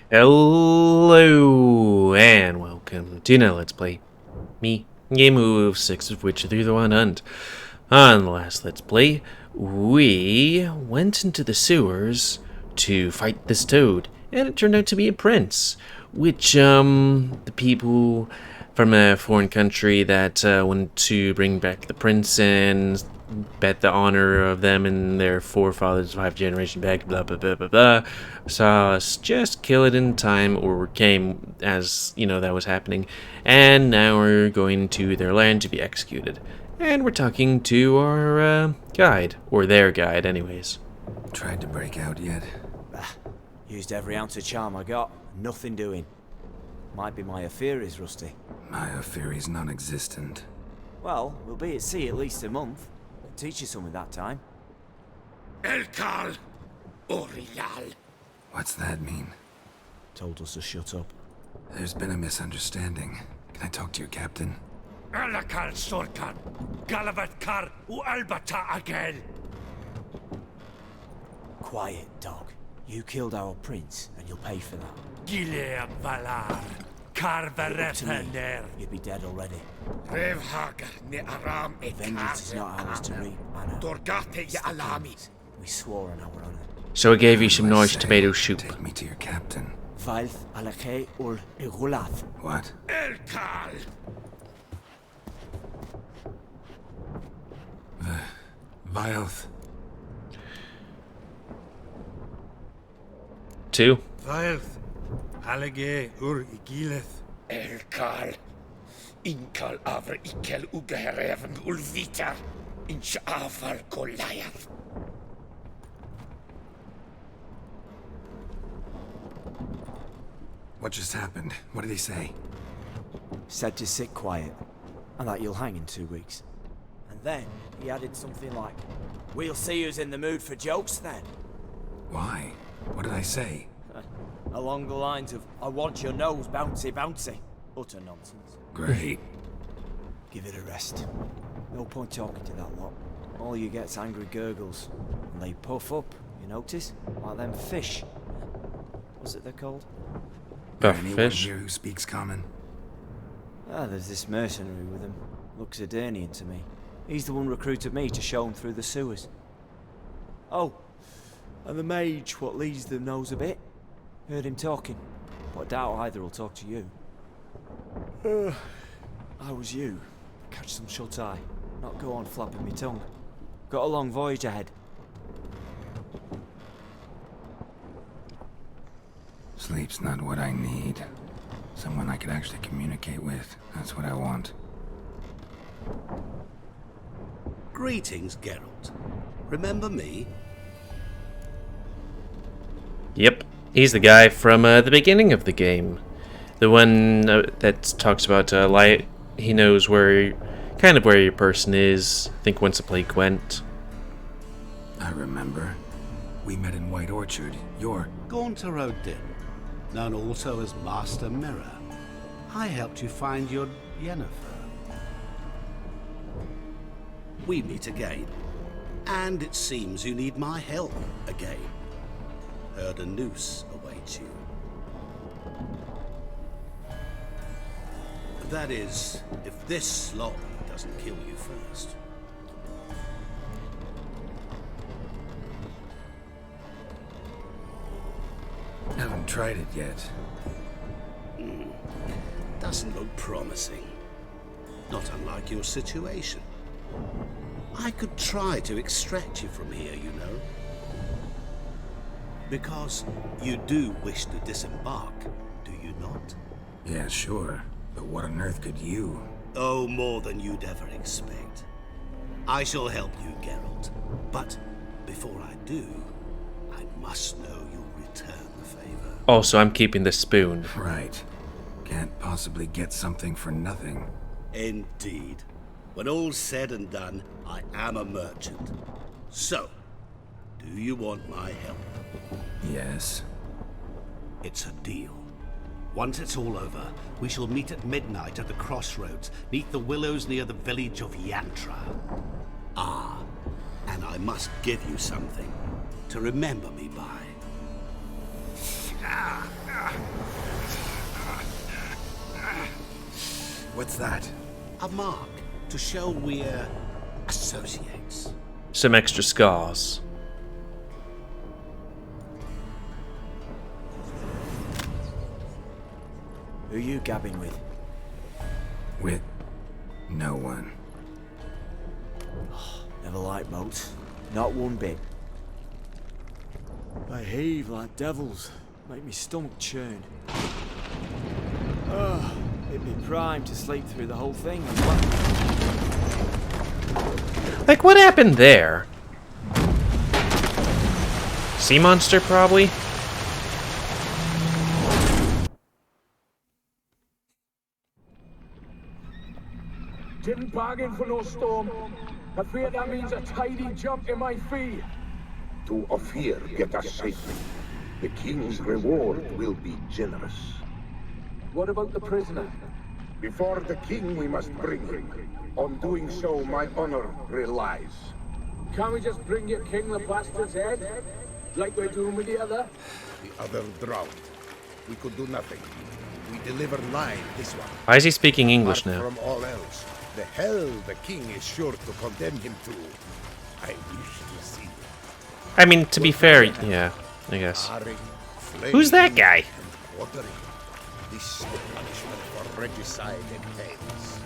Hello and welcome to another Let's Play. Me, GamerWolfSix of Witcher 3 the One Hunt. On the last Let's Play, we went into the sewers to fight this toad, and it turned out to be a prince, which, the people from a foreign country that wanted to bring back the prince and bet the honor of them and their forefathers 5 generations back, blah blah blah blah blah, saw us just kill it in time, or came as, that was happening, and now we're going to their land to be executed. And we're talking to our guide, or their guide anyways. Tried to break out yet? Used every ounce of charm I got, nothing doing. Might be my Apheri's rusty. My Apheri's non-existent. Well, we'll be at sea at least a month. Teach you something that time. Elkal Orial. What's that mean? Told us to shut up. There's been a misunderstanding. Can I talk to your captain? Alakal Sorkan. Galavat Kar U Albata Agel. Quiet, dog. You killed our prince, and you'll pay for that. Gileam Valar. Kar Verefender. You'd be dead already. Rev Hagar ne Aram Vengeance is not ours to reap, Anna. Dorgate ya Alami. We swore on our honor. So I gave you some What do I nice say? tomato soup. Take me to your captain. Vailth alake ul igulath. What? Elkal. Vilth. 2. Vilth, Allige ur Igileth. Elkal. Inkal Avr Ikel Ugehereven Ulvita. Inch Afal Goliath. What just happened? What did he say? Said to sit quiet, and that you'll hang in 2 weeks. And then he added something like, "We'll see who's in the mood for jokes then." Why? What did I say? Along the lines of, "I want your nose bouncy bouncy." Utter nonsense. Great. Give it a rest. No point talking to that lot. All you get's angry gurgles. And they puff up, you notice? Like them fish. What's it they're called? Anyone Fish. here who speaks common? There's this mercenary with him. Looks Adurnian to me. He's the one recruited me to show him through the sewers. Oh, and the mage what leads them knows a bit. Heard him talking, but I doubt either will talk to you. I was you. Catch some shut-eye. Not go on flapping me tongue. Got a long voyage ahead. Sleep's not what I need. Someone I could actually communicate with. That's what I want. Greetings, Geralt. Remember me? Yep, he's the guy from the beginning of the game. The one that talks about he knows where, kind of where your person is. I think once the plague went. I remember. We met in White Orchard. You're... Gaunter Odin, known also as Master Mirror. I helped you find your Yennefer. We meet again, and it seems you need my help again. Heard a noose awaits you. That is, if this slog doesn't kill you first. Haven't tried it yet. Doesn't look promising. Not unlike your situation. I could try to extract you from here, you know. Because you do wish to disembark, do you not? Yeah, sure. But what on earth could you? Oh, more than you'd ever expect. I shall help you, Geralt. But before I do, I must know you'll return the favor. Also, I'm keeping the spoon. Right. Can't possibly get something for nothing. Indeed. When all's said and done, I am a merchant. So, do you want my help? Yes. It's a deal. Once it's all over, we shall meet at midnight at the crossroads, neath the willows near the village of Yantra. Ah, and I must give you something to remember me by. What's that? A mark to show we're associates. Some extra scars. Who you gabbing with? With no one. Never liked boats. Not one bit. They heave like devils. Make me stomach churn. It'd be prime to sleep through the whole thing. Like, what happened there? Sea monster, probably? Didn't bargain for no storm. I fear that means a tidy jump in my fee. To Ophir, get us safely. The king's reward will be generous. What about the prisoner? Before the king, we must bring him. On doing so, my honor relies. Can't we just bring your king the bastard's head? Like we're doing with the other? The other drowned. We could do nothing. We deliver live this one. Why is he speaking English Apart now? from all else, the hell the king is sure to condemn him to. I wish to see. I mean, to be fair, yeah, I guess. Marring, Who's that flaming, guy? and quartering. This is the punishment for regicide and pains.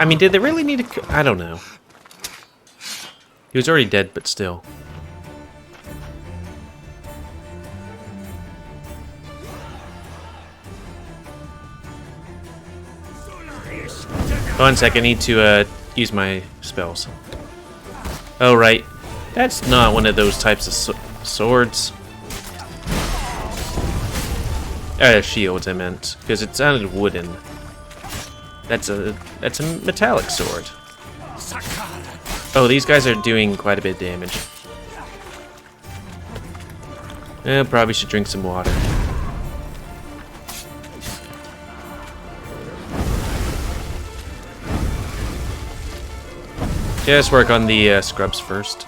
I mean, did they really need to... I don't know. He was already dead, but still. One sec, I need to use my spells. Oh, right. That's not one of those types of swords. Shields, I meant. Because it sounded wooden. That's a metallic sword. Oh, these guys are doing quite a bit of damage. Probably should drink some water. Just work on the scrubs first.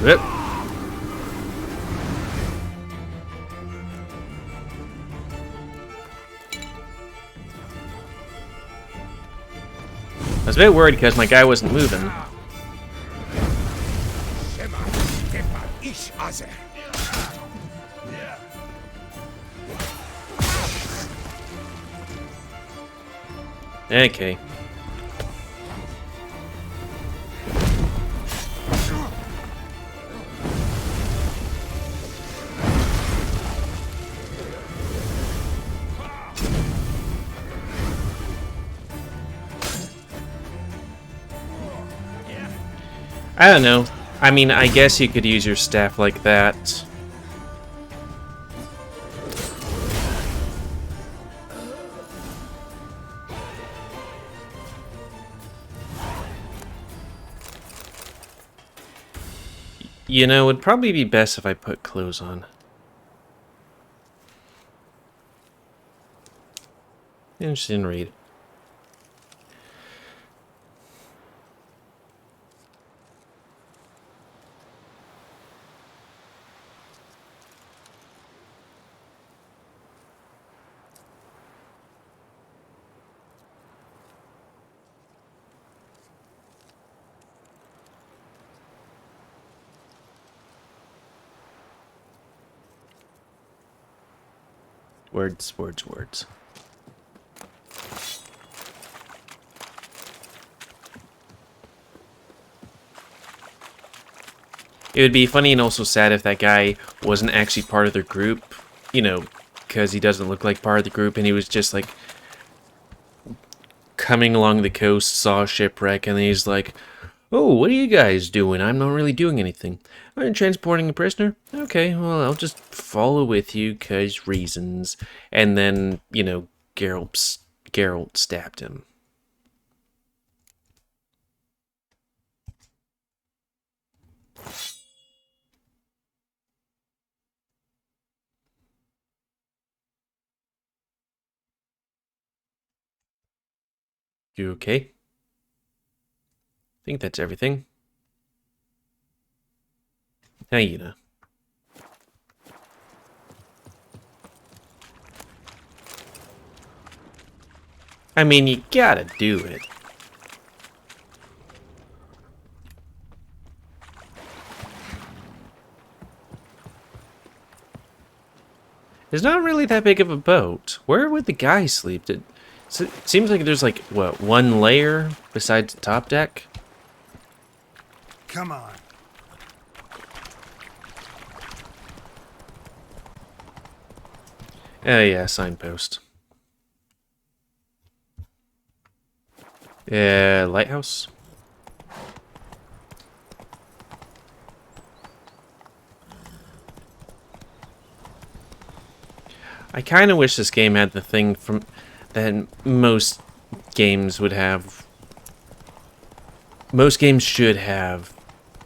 Yep. I was a bit worried because my guy wasn't moving. Okay. I don't know. I mean, I guess you could use your staff like that. You know, it'd probably be best if I put clothes on. Interesting read. Words, words, words. It would be funny and also sad if that guy wasn't actually part of their group, you know, because he doesn't look like part of the group, and he was just like coming along the coast, saw a shipwreck, and he's like, "Oh, what are you guys doing? I'm not really doing anything. I'm transporting a prisoner? Okay, well, I'll just follow with you, 'cause reasons." And then, you know, Geralt stabbed him. You okay? I think that's everything. Hyena. I mean, you gotta do it. It's not really that big of a boat. Where would the guy sleep? It seems like there's like, what, one layer besides the top deck? Come on. Oh yeah, signpost. Yeah, lighthouse. I kind of wish this game had the thing from that most games would have. Most games should have.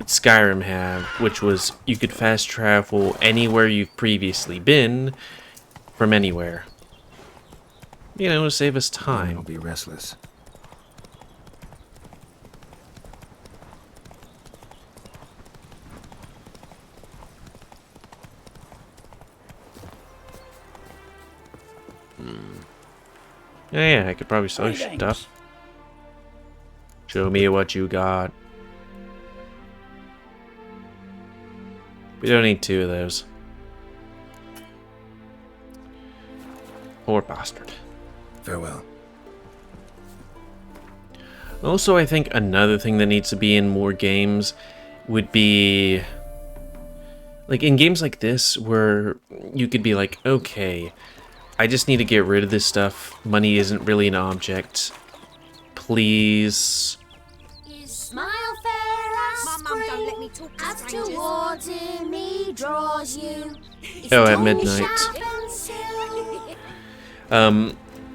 Skyrim have, which was you could fast travel anywhere you've previously been from anywhere. You know, to save us I'll time. be restless. Yeah, I could probably sell stuff. Show me what you got. We don't need two of those. Poor bastard. Farewell. Also, I think another thing that needs to be in more games would be... like, in games like this, where you could be like, okay, I just need to get rid of this stuff. Money isn't really an object. Please. You smile fair as spring, don't let me talk to as towards me draws you. Oh, at midnight.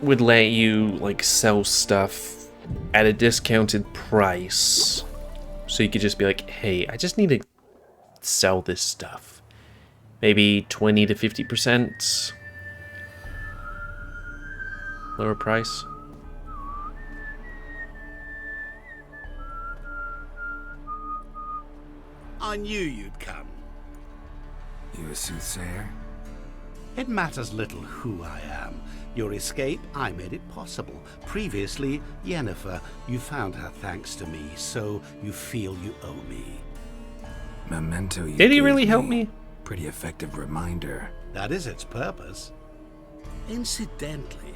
Would let you, like, sell stuff at a discounted price. So you could just be like, hey, I just need to sell this stuff. Maybe 20 to 50% lower price. I knew you'd come. You a soothsayer? It matters little who I am. Your escape, I made it possible. Previously, Yennefer, you found her thanks to me, so you feel you owe me. Memento you Did he gave really help me? Pretty effective reminder. That is its purpose. Incidentally,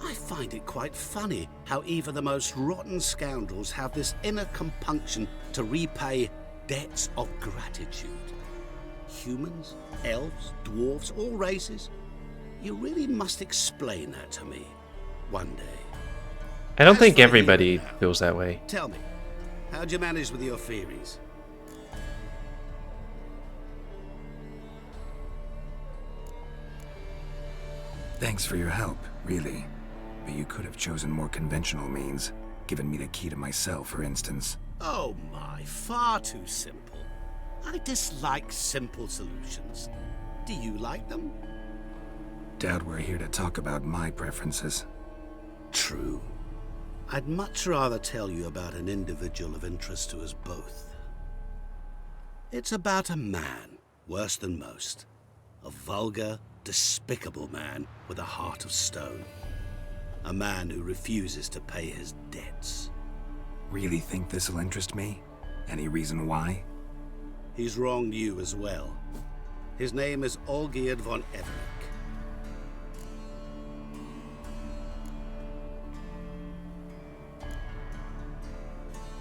I find it quite funny how even the most rotten scoundrels have this inner compunction to repay debts of gratitude. Humans, elves, dwarves, all races. You really must explain that to me one day. I don't As think for you everybody now, feels that way. Tell me, how'd you manage with your theories? Thanks for your help, really. But you could have chosen more conventional means. Given me the key to my cell, for instance. Oh my, far too simple. I dislike simple solutions. Do you like them? Doubt we're here to talk about my preferences. True. I'd much rather tell you about an individual of interest to us both. It's about a man, worse than most. A vulgar, despicable man with a heart of stone. A man who refuses to pay his debts. Really think this'll interest me? Any reason why? He's wronged you as well. His name is Olgierd von Everick.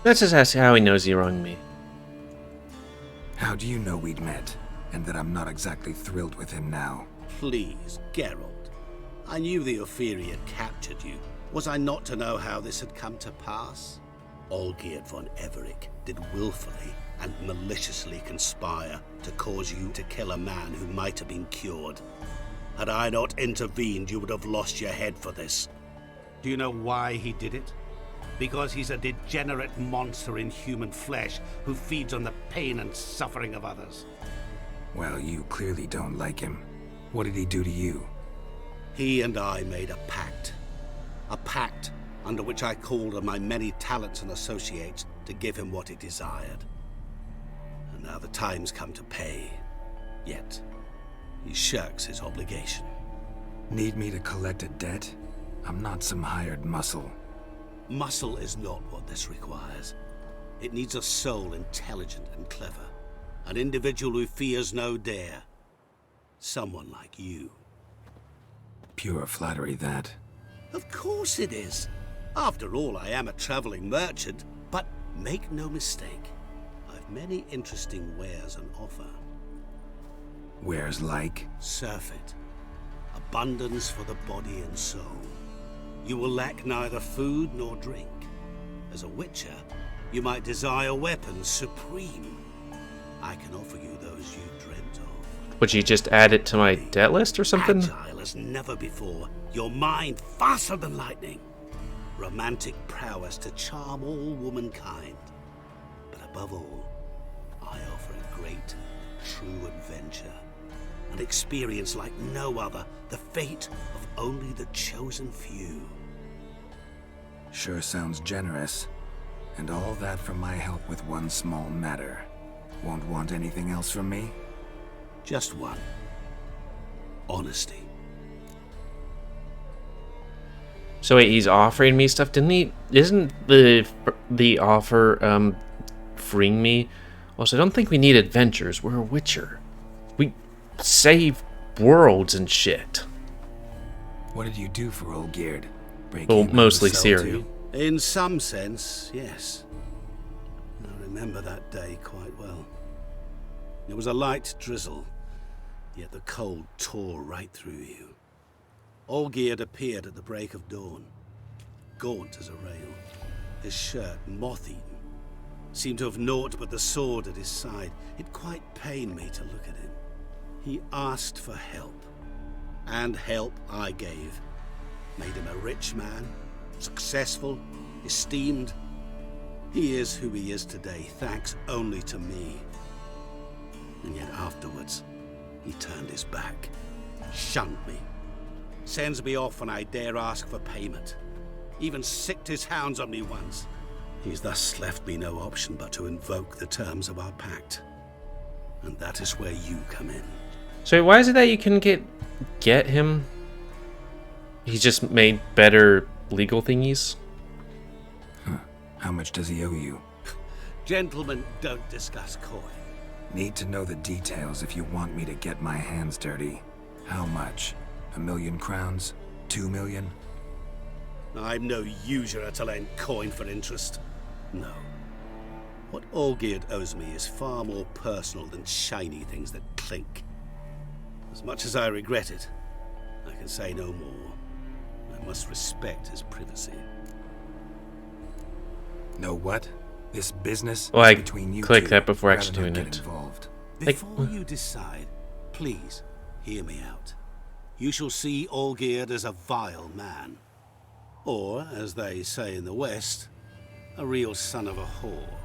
Let's just ask how he knows he wronged me. How do you know we'd met, and that I'm not exactly thrilled with him now? Please, Geralt. I knew the Ophiri had captured you. Was I not to know how this had come to pass? Olgierd von Everick did willfully and maliciously conspire to cause you to kill a man who might have been cured. Had I not intervened, you would have lost your head for this. Do you know why he did it? Because he's a degenerate monster in human flesh who feeds on the pain and suffering of others. Well, you clearly don't like him. What did he do to you? He and I made a pact. A pact under which I called on my many talents and associates to give him what he desired. And now the time's come to pay. Yet, he shirks his obligation. Need me to collect a debt? I'm not some hired muscle. Muscle is not what this requires. It needs a soul intelligent and clever. An individual who fears no dare. Someone like you. Pure flattery, that. Of course it is. After all, I am a traveling merchant. But make no mistake, I've many interesting wares on offer. Wares like? Surfeit. Abundance for the body and soul. You will lack neither food nor drink. As a witcher, you might desire weapons supreme. I can offer you those you dreamt of. Would you just add it to my debt list or something? Agile as never before. Your mind faster than lightning. Romantic prowess to charm all womankind. But above all, I offer a great, true adventure. An experience like no other. The fate of only the chosen few. Sure sounds generous. And all that for my help with one small matter. Won't want anything else from me? Just one. Honesty. So wait, he's offering me stuff, didn't he? Isn't the offer freeing me? Also, I don't think we need adventures. We're a witcher. We save worlds and shit. What did you do for Olgierd? Well, mostly Ciri. In some sense, yes. I remember that day quite well. It was a light drizzle, yet the cold tore right through you. Olgierd appeared at the break of dawn, gaunt as a rail, his shirt moth-eaten, seemed to have naught but the sword at his side. It quite pained me to look at him. He asked for help, and help I gave. Made him a rich man, successful, esteemed. He is who he is today, thanks only to me. And yet afterwards, he turned his back, shunned me, sends me off when I dare ask for payment, even sicked his hounds on me once. He's thus left me no option but to invoke the terms of our pact. And that is where you come in. So why is it that you can get him? He's just made better legal thingies? Huh. How much does he owe you? Gentlemen don't discuss coin. Need to know the details if you want me to get my hands dirty. How much? 1,000,000 crowns? 2 million? I'm no usurer to lend coin for interest. No. What Olgierd owes me is far more personal than shiny things that clink. As much as I regret it, I can say no more. I must respect his privacy. Know what? This business well, I between you clicked two, that before actually doing it. Involved. Before you decide, please hear me out. You shall see Olgierd as a vile man. Or, as they say in the West, a real son of a whore.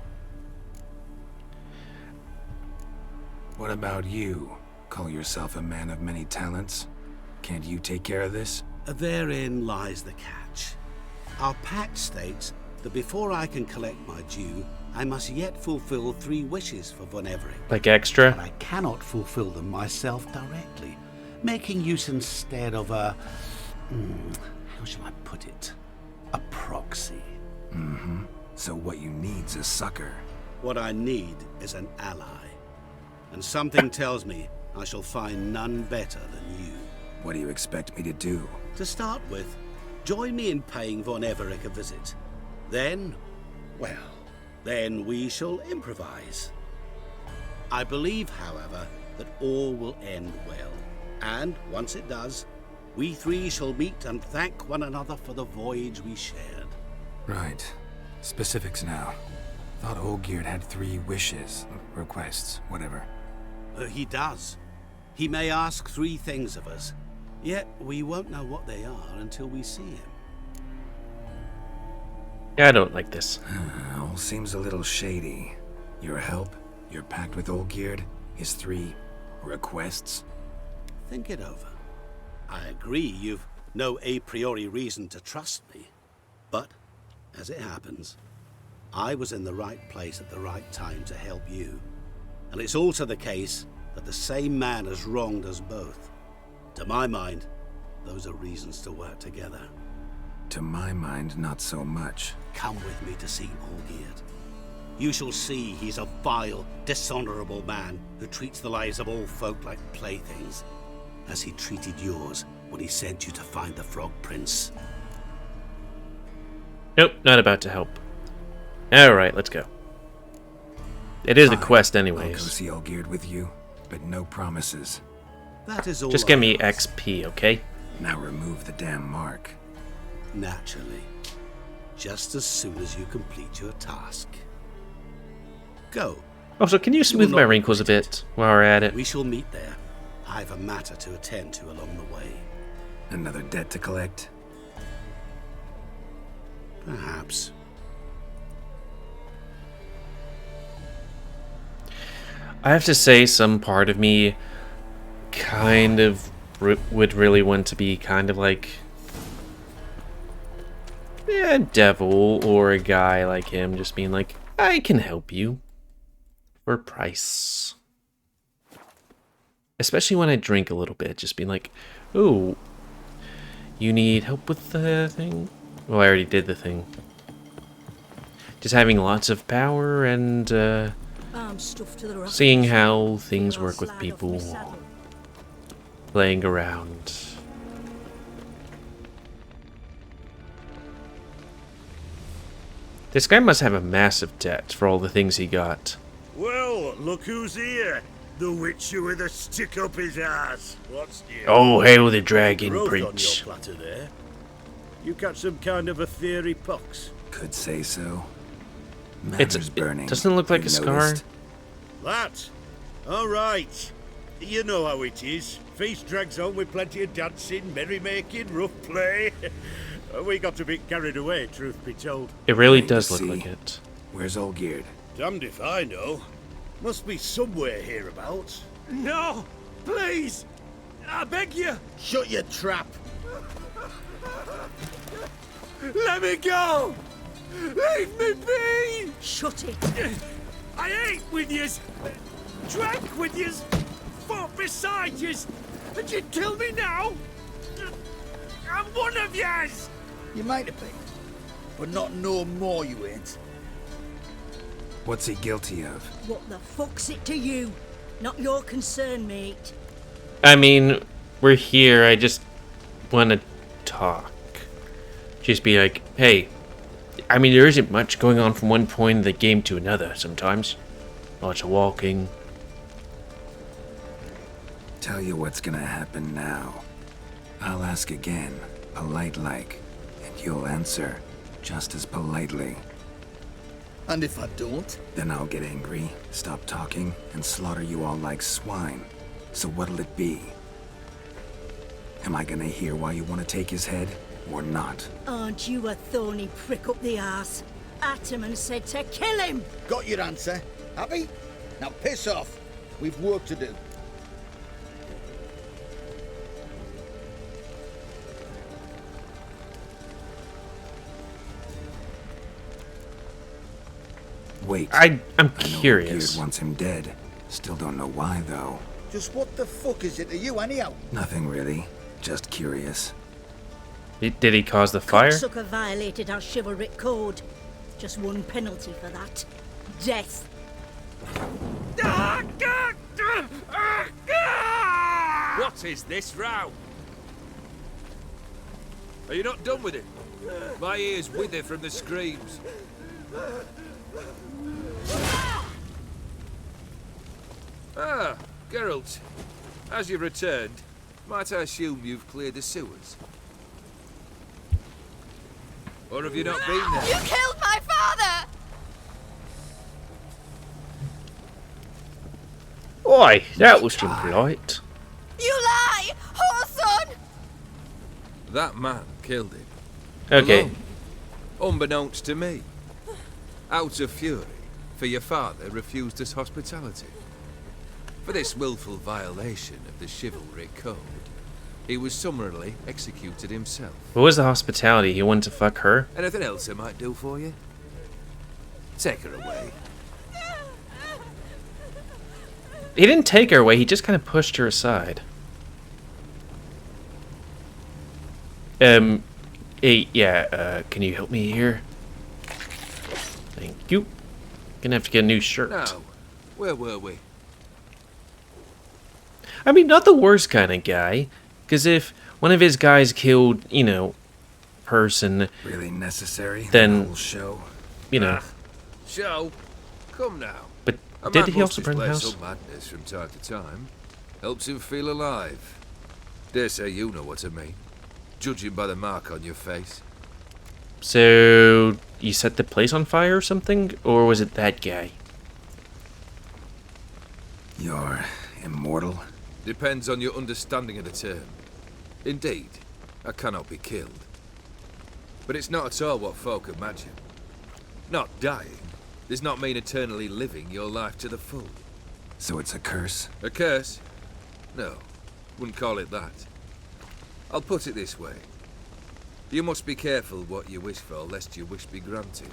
What about you? Call yourself a man of many talents? Can't you take care of this? Therein lies the catch. Our pact states that before I can collect my due, I must yet fulfill 3 wishes for Von Everett. Like extra? But I cannot fulfill them myself directly, making use instead of a... how shall I put it? A proxy. Mm-hmm. So what you need's a sucker. What I need is an ally. And something tells me I shall find none better than you. What do you expect me to do? To start with, join me in paying Von Everett a visit. Then, well, then we shall improvise. I believe, however, that all will end well. And once it does, we 3 shall meet and thank one another for the voyage we shared. Right. Specifics now. Thought Olgierd had 3 wishes, requests, whatever. He does. He may ask 3 things of us, yet we won't know what they are until we see him. Yeah, I don't like this. All seems a little shady. Your help, your pact with Olgierd, his 3 requests. Think it over. I agree you've no a priori reason to trust me. But, as it happens, I was in the right place at the right time to help you. And it's also the case that the same man has wronged us both. To my mind, those are reasons to work together. To my mind, not so much. Come with me to see Olgierd. You shall see he's a vile, dishonorable man who treats the lives of all folk like playthings, as he treated yours when he sent you to find the Frog Prince. Nope, not about to help. Alright, let's go. It is a quest I'll go anyways. see Olgierd with you, but no promises. That is all. Just give I me ask. XP, okay? Now remove the damn mark. Naturally. Just as soon as you complete your task. Go. Also, can you smooth will my not wrinkles a regret bit while we're at it? We shall meet there. I've a matter to attend to along the way. Another debt to collect? Perhaps. I have to say, some part of me kind of would really want to be kind of like a devil or a guy like him, just being like, I can help you for a price. Especially when I drink a little bit, just being like, oh, you need help with the thing? Well, I already did the thing. Just having lots of power and seeing how things work with people, playing around. This guy must have a massive debt for all the things he got. Well, look who's here. The Witcher with a stick up his ass. What's new? Oh, hail the dragon, Growth on Prince. your platter there. You catch some kind of a theory, Pox? Could say so. It Matter's burning. doesn't look like You a scar. noticed? That? All right. You know how it is. Feast drags on with plenty of dancing, merrymaking, rough play. We got a bit carried away, truth be told. It really Wait to does look see. like it. Where's Olgierd? Damned if I know. Must be somewhere hereabouts. No! Please! I beg you! Shut your trap! Let me go! Leave me be! Shut it. I ate with yous, drank with yous, fought beside yous, and you'd kill me now? I'm one of yous! You might have been, but not no more you ain't. What's he guilty of? What the fuck's it to you? Not your concern, mate. I mean, we're here. I just want to talk. Just be like, hey, I mean, there isn't much going on from one point of the game to another sometimes. Lots of walking. Tell you what's gonna happen now. I'll ask again, polite-like, and you'll answer just as politely. And if I don't? Then I'll get angry, stop talking, and slaughter you all like swine. So what'll it be? Am I gonna hear why you want to take his head, or not? Aren't you a thorny prick up the arse? Ataman said to kill him! Got your answer. Happy? Now piss off. We've work to do. Wait. I'm I know curious. Olgierd wants him dead. Still don't know why, though. Just what the fuck is it to you anyhow? Nothing really. Just curious. Did he cause the fire? Cocksucker violated our chivalric code. Just one penalty for that. Death. What is this row? Are you not done with it? My ears wither from the screams. Ah, Geralt. As you've returned, might I assume you've cleared the sewers? Or have you not been there? You killed my father! Oi, that was impolite. You lie! Whoreson! That man killed him. Okay. Alone, unbeknownst to me. Out of fury, for your father refused us hospitality. For this willful violation of the chivalry code, He was summarily executed himself. What was the hospitality? He wanted to fuck her? Anything else I might do for you? Take her away. He didn't take her away, he just kind of pushed her aside. Hey, yeah, can you help me here? Thank you. Gonna have to get a new shirt. Now, where were we? I mean, not the worst kind of guy. Because if one of his guys killed, you know, person... Really necessary? Then... The whole show? You know... Show? Come now. But A did man he must also burn the display house? some madness from time to time. Helps him feel alive. Dare say you know what I mean. Judging by the mark on your face. So, you set the place on fire or something? Or was it that guy? You're immortal? Depends on your understanding of the term. Indeed, I cannot be killed. But it's not at all what folk imagine. Not dying does not mean eternally living your life to the full. So it's a curse? A curse? No, wouldn't call it that. I'll put it this way. You must be careful what you wish for, lest your wish be granted.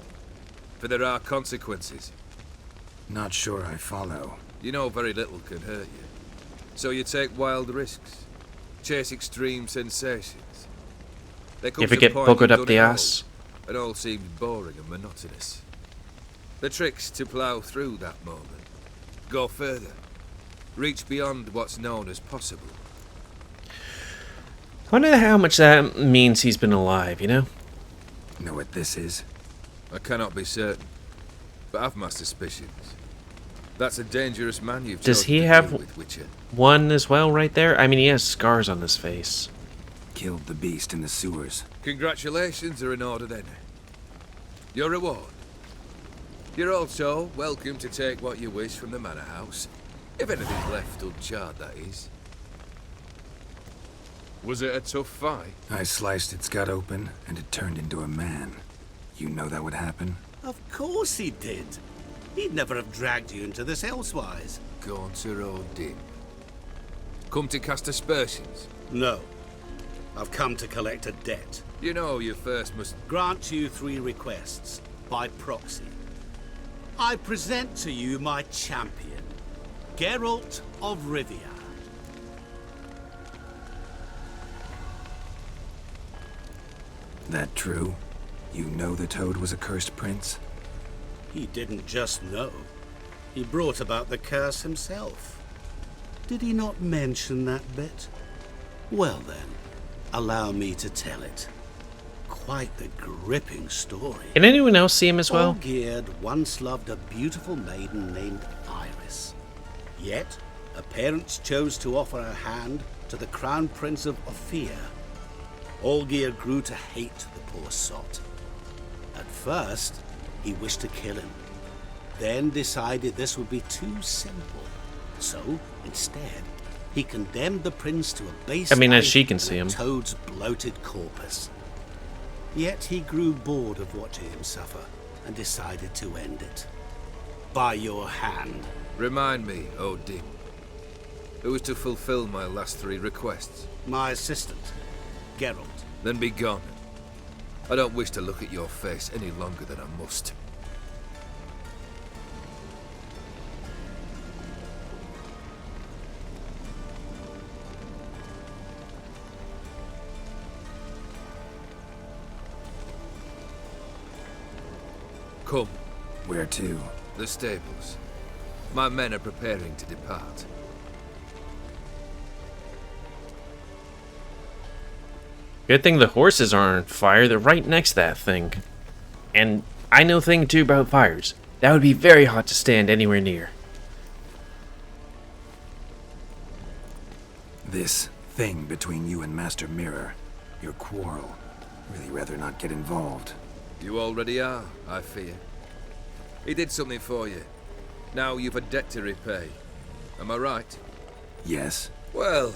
For there are consequences. Not sure I follow. You know very little can hurt you. So you take wild risks. Chase extreme sensations. There You comes ever a get point buggered you've up done the it all, ass? and all seems boring and monotonous. The trick's to plough through that moment. Go further. Reach beyond what's known as possible. I wonder how much that means he's been alive, you know? Know what this is? I cannot be certain, but I've my suspicions. That's a dangerous man you've Does chosen he to have deal with, Witcher. one as well right there? I mean, he has scars on his face. Killed the beast in the sewers. Congratulations are in order then. Your reward. You're also welcome to take what you wish from the manor house. If anything's left uncharred, that is. Was it a tough fight? I sliced its gut open, and it turned into a man. You know that would happen? Of course he did. He'd never have dragged you into this elsewise. Gaunter or Dim. Come to cast aspersions? No. I've come to collect a debt. You know you first must... Grant you 3 requests, by proxy. I present to you my champion, Geralt of Rivia. That true? You know the Toad was a cursed prince? He didn't just know. He brought about the curse himself. Did he not mention that bit? Well then, allow me to tell it. Quite the gripping story. Can anyone else see him as well? Olgierd once loved a beautiful maiden named Iris. Yet, her parents chose to offer her hand to the Crown Prince of Ophir. Olgierd grew to hate the poor sot. At first, he wished to kill him, then decided this would be too simple. So, instead, he condemned the prince to a base I mean, as life she can in see a him. Toad's bloated corpus. Yet he grew bored of watching him suffer and decided to end it. By your hand. Remind me, O Dim. Who is to fulfill my last 3 requests? My assistant, Geralt. Then be gone. I don't wish to look at your face any longer than I must. Come. Where to? The stables. My men are preparing to depart. Good thing the horses aren't on fire. They're right next to that thing. And I know a thing or two about fires. That would be very hot to stand anywhere near. This thing between you and Master Mirror. Your quarrel. Really rather not get involved. You already are, I fear. He did something for you. Now you've a debt to repay. Am I right? Yes. Well,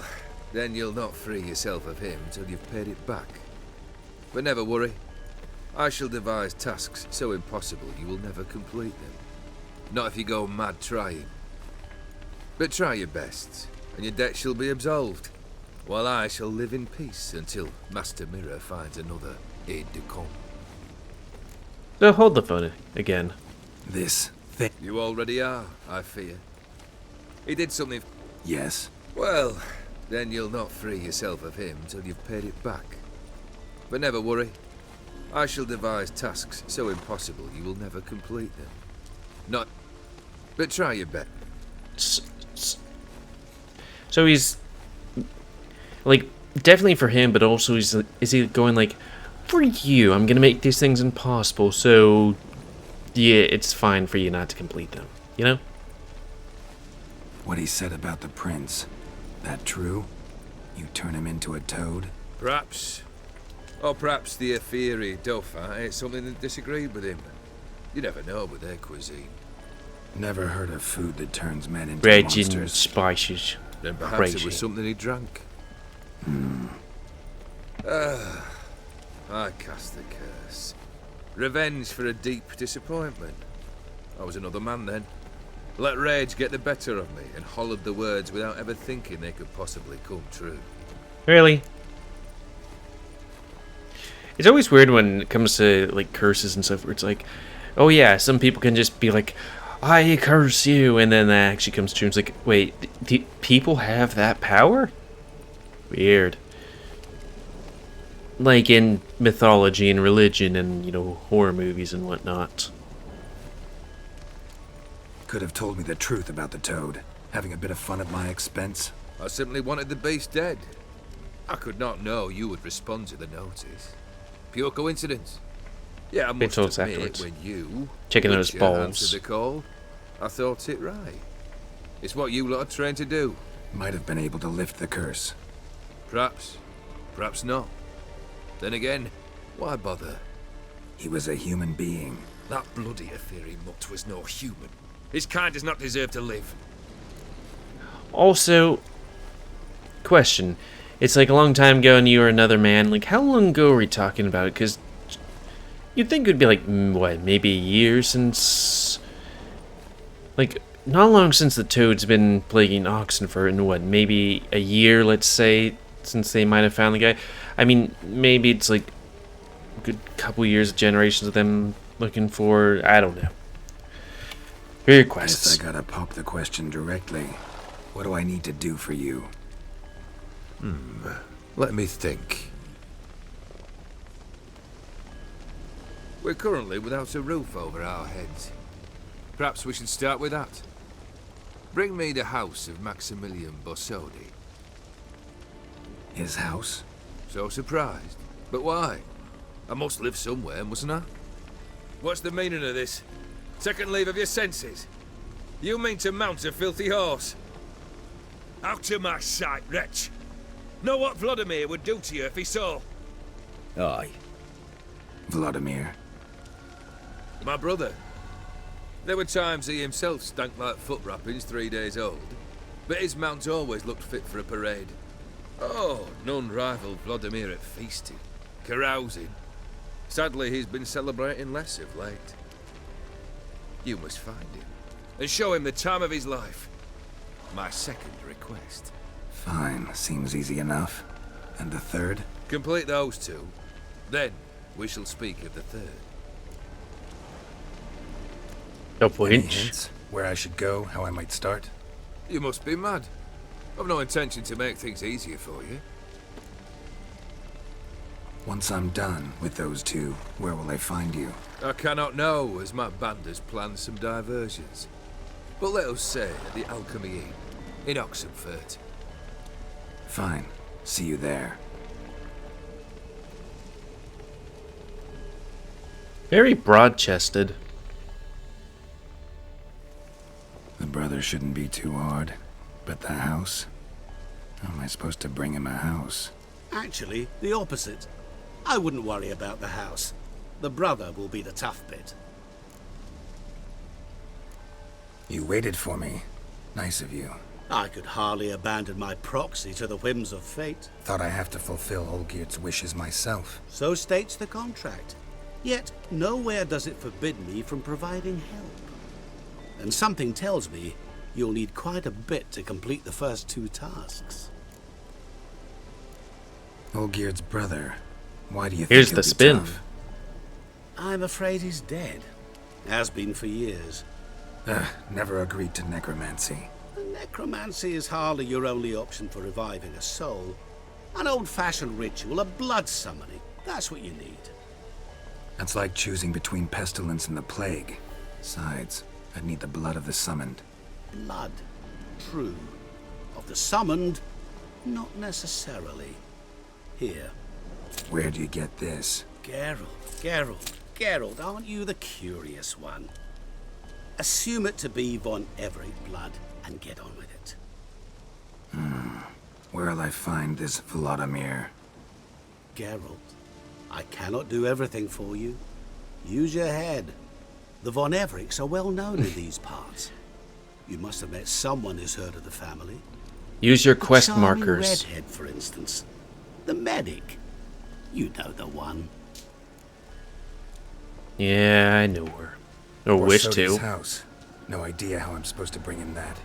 then you'll not free yourself of him till you've paid it back. But never worry. I shall devise tasks so impossible you will never complete them. Not if you go mad trying. But try your best, and your debt shall be absolved. while I shall live in peace until Master Mirror finds another aide-de-camp. So hold the phone again. This thing. You already are, I fear. He did something. Yes. Well, then you'll not free yourself of him till you've paid it back. But never worry. I shall devise tasks so impossible you will never complete them. Not... But try your best. So he's... like, definitely for him, but also is he going like, for you, I'm gonna make these things impossible, so... yeah, it's fine for you not to complete them. You know? What he said about the prince, that true? You turn him into a toad? Perhaps. Or perhaps the Aphiri Dauphin ate something that disagreed with him. You never know with their cuisine. Never heard of food that turns men into Bread monsters. and spices. Then perhaps Crazy. it was something he drank. I cast the curse. Revenge for a deep disappointment. I was another man then. Let rage get the better of me and hollered the words without ever thinking they could possibly come true. Really? It's always weird when it comes to like curses and stuff where it's like, oh yeah, some people can just be like, I curse you, and then that actually comes true. It's like, wait, do people have that power? Weird. Like in mythology and religion and, you know, horror movies and whatnot. Could have told me the truth about the toad, having a bit of fun at my expense. I simply wanted the beast dead. I could not know you would respond to the notice. Pure coincidence. Yeah, I must admit, afterwards. when you, Checking those Witcher, balls. answered the call, I thought it right. It's what you lot are trained to do. Might have been able to lift the curse. Perhaps. Perhaps not. Then again, why bother? He was a human being. That bloody Aphiri mutt was no human. His kind does not deserve to live. Also, question. It's like a long time ago and you were another man. Like, how long ago are we talking about? Because you'd think it would be like, what, maybe a year since... like, not long since the toad's been plaguing Oxenfurt, and what, maybe a year, let's say, since they might have found the guy. I mean, maybe it's like a good couple years, generations of them looking for, I don't know. Your quests. Guess I gotta pop the question directly. What do I need to do for you? Let me think. We're currently without a roof over our heads. Perhaps we should start with that. Bring me the house of Maximilian Bossodi. His house? So surprised. But why? I must live somewhere, mustn't I? What's the meaning of this? Second leave of your senses? You mean to mount a filthy horse? Out of my sight, wretch! Know what Vladimir would do to you if he saw? Aye. Vladimir. My brother. There were times he himself stank like foot wrappings 3 days old, but his mount always looked fit for a parade. Oh, none rivaled Vladimir at feasting, carousing. Sadly, he's been celebrating less of late. You must find him, and show him the time of his life. My second request. Fine, seems easy enough. And the third? Complete those two, then we shall speak of the third. Any hints? Where I should go, how I might start? You must be mad. I've no intention to make things easier for you. Once I'm done with those two, where will I find you? I cannot know, as my band has planned some diversions. But let us say at the Alchemy Inn, in Oxenfurt. Fine. See you there. Very broad-chested. The brother shouldn't be too hard. But the house? How am I supposed to bring him a house? Actually, the opposite. I wouldn't worry about the house. The brother will be the tough bit. You waited for me. Nice of you. I could hardly abandon my proxy to the whims of fate. Thought I have to fulfill Olgiert's wishes myself. So states the contract. Yet, nowhere does it forbid me from providing help. And something tells me you'll need quite a bit to complete the first two tasks. Olgierd's brother. Why do you think Here's he'll the be spin. tough? I'm afraid he's dead. Has been for years. Never agreed to necromancy. Necromancy is hardly your only option for reviving a soul. An old-fashioned ritual, a blood summoning. That's what you need. That's like choosing between pestilence and the plague. Besides, I'd need the blood of the summoned. Blood. True. Of the summoned, not necessarily. Here. Where do you get this? Geralt, aren't you the curious one? Assume it to be von Everett blood and get on with it. Where'll I find this Vladimir? Geralt, I cannot do everything for you. Use your head. The von Evericks are well known in these parts. You must have met someone who's heard of the family. Use your quest Charming markers. redhead, for instance. The medic. You know the one. Yeah, I know her. Or wish Borsodi's to. house. No idea how I'm supposed to bring him that.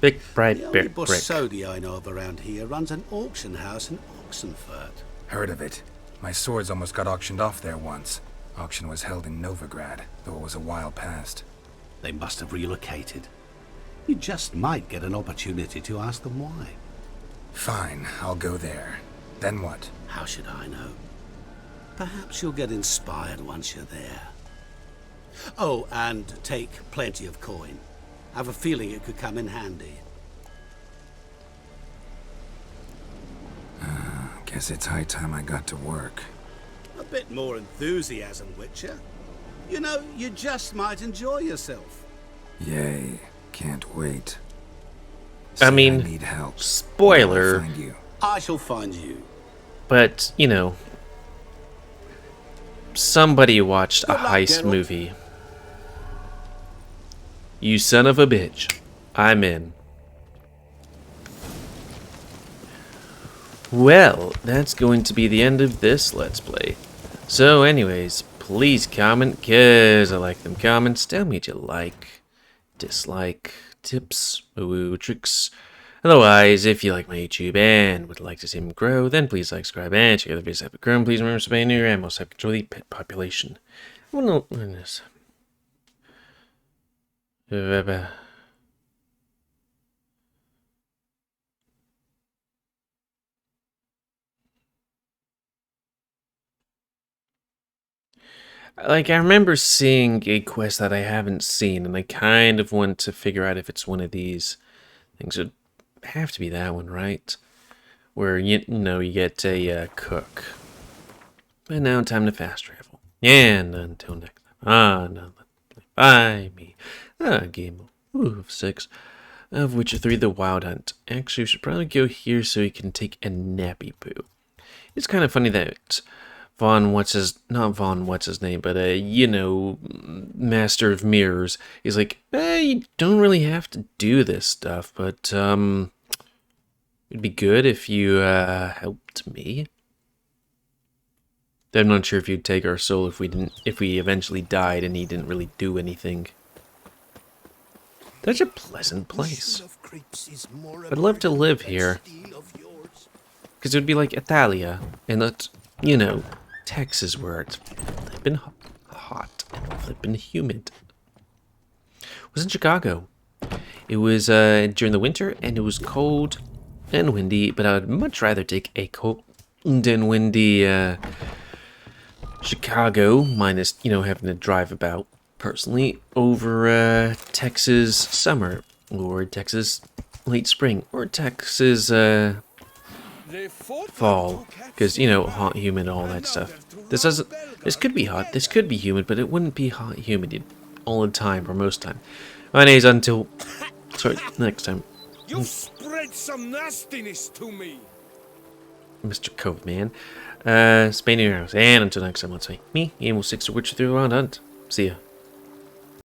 Big bright The only brick. Borsodi I know of around here runs an auction house in Oxenfurt. Heard of it. My swords almost got auctioned off there once. Auction was held in Novigrad, though it was a while past. They must have relocated. You just might get an opportunity to ask them why. Fine, I'll go there. Then what? How should I know? Perhaps you'll get inspired once you're there. Oh, and take plenty of coin. I have a feeling it could come in handy. Guess it's high time I got to work. A bit more enthusiasm, Witcher. You know, you just might enjoy yourself. Yay, can't wait. I mean, need help. spoiler. Where will I find you? I shall find you. But, you know, somebody watched a Good luck, heist Geralt. movie. You son of a bitch. I'm in. Well, that's going to be the end of this Let's Play. So anyways, please comment, cause I like them comments. Tell me what you like, dislike, tips, tricks. Otherwise, if you like my YouTube and would like to see him grow, then please like, subscribe, and check out the videos that have grown. Please remember to spay new and most have control the pet population. I want to learn this. Like, I remember seeing a quest that I haven't seen, and I kind of want to figure out if it's one of these things. It would have to be that one, right? Where, you know, you get a cook. But now time to fast travel. And until next time, no, bye me. GamerWolfSix of Witcher 3 The Wild Hunt. Actually, we should probably go here so he can take a nappy poo. It's kind of funny that not Vaughn, what's his name, but, you know, Master of Mirrors. He's like, you don't really have to do this stuff, but, it'd be good if you, helped me. I'm not sure if you'd take our soul if we eventually died and he didn't really do anything. Such a pleasant place. I'd love to live here. Because it would be like Italia, and not, you know, Texas where it's flippin' hot and flippin' humid. It was in Chicago. It was during the winter, and it was cold and windy, but I would much rather take a cold and windy Chicago, minus, you know, having to drive about, personally, over Texas summer, or Texas late spring, or Texas fall, because, you know, hot, humid, all that stuff. This could be hot, this could be humid, but it wouldn't be hot, humid all the time, or most time. Anyways, until, sorry, next time. You spread some nastiness to me. Mr. Coveman. Spain New House. And until next time, let's say me, GamerWolfSix, Witcher 3 Wild Hunt. See ya.